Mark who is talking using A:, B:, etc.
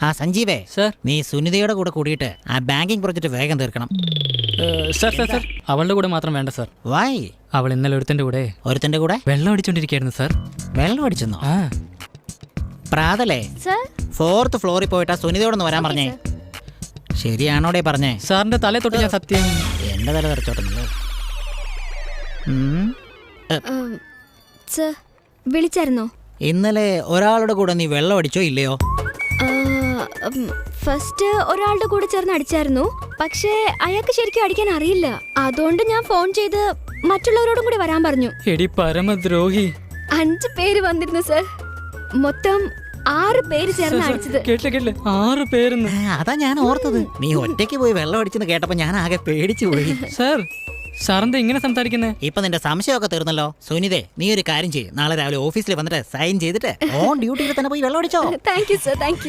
A: ആ സഞ്ജീവേ,
B: സർ.
A: നീ സുനിതയുടെ കൂടെ കൂടിയിട്ട് ആ ബാങ്കിങ് പ്രോജക്റ്റ് വേഗം തീർക്കണം.
B: സർ സർ സർ അവളുടെ കൂടെ മാത്രം വേണ്ട സർ.
A: വൈ?
B: അവൾ ഇന്നലെ ഒരുത്തൻ്റെ കൂടെ വെള്ളം അടിച്ചോണ്ടിരിക്കായിരുന്നു സർ.
A: വെള്ളം അടിച്ചെന്നോ?
B: ആ
A: പ്രാതലേ, 4th ഫ്ലോറിൽ പോയിട്ടാ സുനിതയോടൊന്ന് വരാൻ പറഞ്ഞേ. ശരിയാണോടെ പറഞ്ഞേ?
B: സാറിന്റെ തലേ തൊട്ട് ഞാൻ സത്യം.
A: എന്റെ തല തെറിച്ചോട്ടുന്നല്ലോ.
C: വിളിച്ചായിരുന്നോ?
A: ഇന്നലെ ഒരാളുടെ കൂടെ നീ വെള്ളം അടിച്ചോ ഇല്ലയോ?
C: ഫസ്റ്റ് ഒരാളുടെ കൂടെ ചേർന്ന് അടിച്ചായിരുന്നു. പക്ഷേ അയാൾക്ക് ശരിക്കും അടിക്കാൻ അറിയില്ല. അതുകൊണ്ട് ഞാൻ ഫോൺ ചെയ്ത് മറ്റുള്ളവരോടും കൂടി വരാൻ പറഞ്ഞു.
B: എടി പരമദ്രോഹി.
C: 5 പേര് വന്നിരുന്നു സർ. മൊത്തം 6 പേര് ചേർന്ന് അടിച്ചത്.
B: കേട്ടില്ല 6 പേരെന്ന്.
A: അതാ ഞാൻ ഓർത്തത്. നീ ഒറ്റയ്ക്ക് പോയി വെള്ളം അടിച്ചെന്ന് കേട്ടപ്പോ ഞാൻ ആകെ പേടിച്ചു പോയി.
B: സർ സാറെന്താ ഇങ്ങനെ സംസാരിക്കുന്നേ?
A: ഇപ്പൊ നിന്റെ സംശയമൊക്കെ തീർന്നല്ലോ. സുനിതേ, നീ ഒരു കാര്യം ചെയ്യ്. നാളെ രാവിലെ ഓഫീസിൽ വന്നിട്ട് സൈൻ ചെയ്തിട്ട് ഓൺ ഡ്യൂട്ടിയിൽ തന്നെ പോയി വെള്ളം അടിച്ചോ.
C: Thank you sir, thank you.